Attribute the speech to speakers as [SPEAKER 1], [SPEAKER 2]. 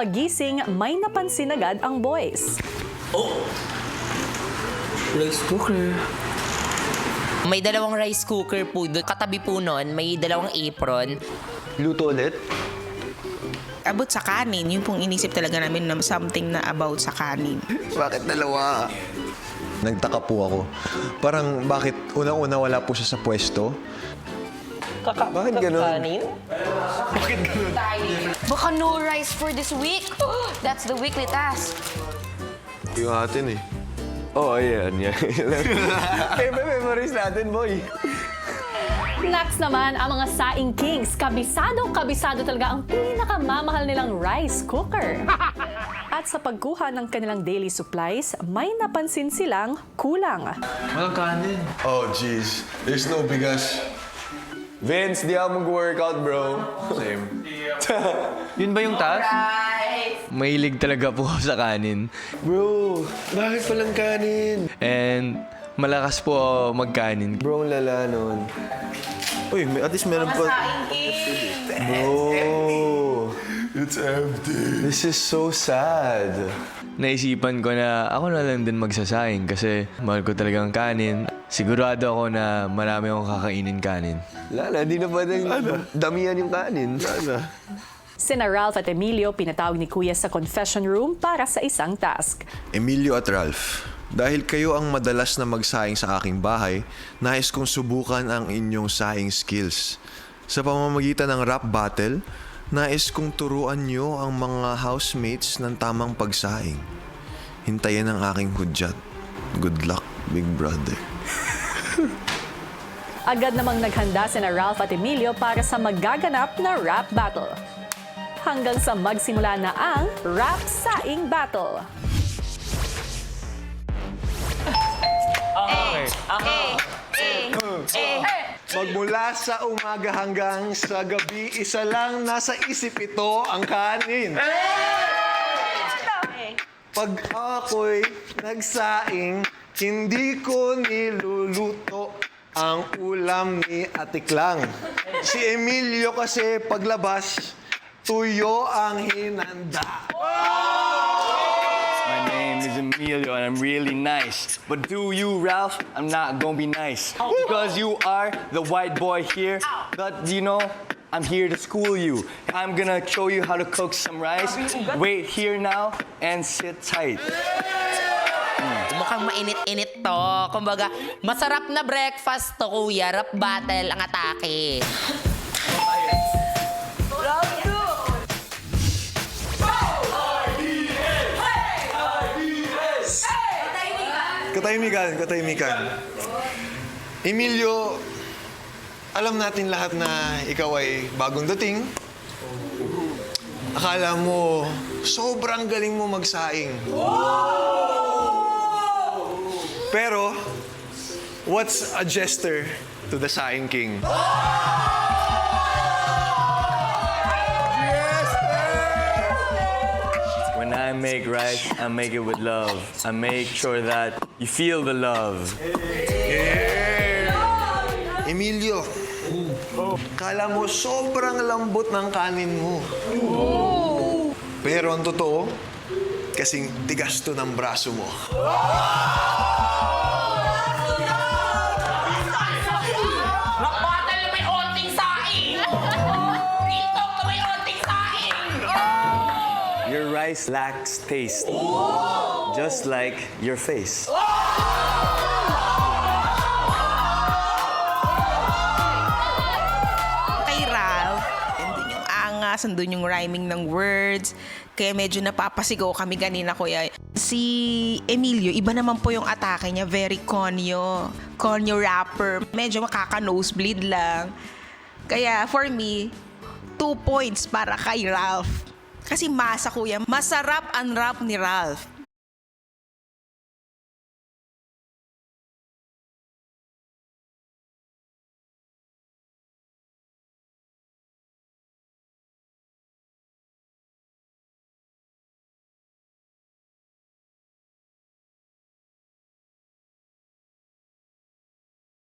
[SPEAKER 1] pagising, may napansin agad ang boys.
[SPEAKER 2] Rice cooker.
[SPEAKER 3] May dalawang rice cooker po doon. Katabi po nun, may dalawang apron.
[SPEAKER 2] Luto ulit?
[SPEAKER 4] About sa kanin, yun pong inisip talaga namin na something na about sa kanin.
[SPEAKER 2] Bakit dalawa?
[SPEAKER 5] Nagtaka po ako. Parang bakit unang-una wala po siya sa pwesto?
[SPEAKER 2] Bakit ganun?
[SPEAKER 5] Bakit ganun?
[SPEAKER 6] Baka no rice for this week. That's the weekly task.
[SPEAKER 5] Yung atin eh.
[SPEAKER 2] Oh, ayan. Memories natin, boy.
[SPEAKER 1] Next naman, ang mga Saing Kings. Kabisado talaga ang pinakamamahal nilang rice cooker. At sa pagkuha ng kanilang daily supplies, may napansin silang kulang.
[SPEAKER 2] Walang kanin.
[SPEAKER 5] Oh, jeez. There's no bigas.
[SPEAKER 2] Vince, di ako mag-workout, bro.
[SPEAKER 5] Same.
[SPEAKER 2] Yun ba yung task?
[SPEAKER 7] Mahilig talaga po ako sa kanin.
[SPEAKER 5] Bro, bakit walang kanin?
[SPEAKER 7] And malakas po ako magkanin.
[SPEAKER 2] Bro, ang lala nun. Uy, at least meron pa... Bro,
[SPEAKER 5] It's empty.
[SPEAKER 2] this is so sad.
[SPEAKER 7] Naisipan ko na ako na lang din magsasayang kasi mahal ko talagang kanin. Sigurado ako na marami akong kakainin kanin.
[SPEAKER 2] Lala, di na pwedeng damihan yung kanin. Lala.
[SPEAKER 1] Sina Ralph at Emilio pinatawag ni Kuya sa confession room para sa isang task.
[SPEAKER 5] Emilio at Ralph, dahil kayo ang madalas na magsaing sa aking bahay, nais kong subukan ang inyong saing skills. Sa pamamagitan ng rap battle, nais kong turuan nyo ang mga housemates ng tamang pagsaing. Hintayin ang aking hudyat. Good luck, big brother.
[SPEAKER 1] Agad namang naghanda sina Ralph at Emilio para sa magaganap na rap battle. Hanggang sa magsimula na ang rap saing battle.
[SPEAKER 5] Magmula sa umaga hanggang sa gabi, isa lang nasa isip ito ang kanin. Pag ako'y nagsaing, hindi ko niluluto ang ulam ni Atiklang. Si Emilio kasi paglabas, tuyo ang hinanda.
[SPEAKER 8] My name is Emilio and I'm really nice. But to you, Ralph, I'm not gonna be nice. Because you are the white boy here. But you know, I'm here to school you. I'm gonna show you how to cook some rice. Wait here now and sit tight.
[SPEAKER 3] Mukhang mainit-init to. Kumbaga, masarap na breakfast to, kuya. Rap battle ang atake.
[SPEAKER 5] Katahimikan. Emilio, alam natin lahat na ikaw ay bagong dating. Akala mo, sobrang galing mo magsaing. Pero, what's a jester to the Saing King?
[SPEAKER 8] When I make rice, I make it with love. I make sure that you feel the love.
[SPEAKER 5] Emilio, kala mo sobrang lambot ng kanin mo. Pero ang totoo, kasing tigas to ng braso mo.
[SPEAKER 3] Rap battle na may onting saing! Real talk na may onting saing!
[SPEAKER 8] Your rice lacks taste. Just like your face.
[SPEAKER 4] Kay Ralph, andun yung angas, andun yung rhyming ng words. Kaya medyo napapasigaw kami kanina, kuya. Si Emilio, iba naman po yung atake niya. Very conyo. Conyo rapper. Medyo makaka-nosebleed lang. Kaya for me, 2 points para kay Ralph. Kasi masa, kuya. Masarap ang rap ni Ralph.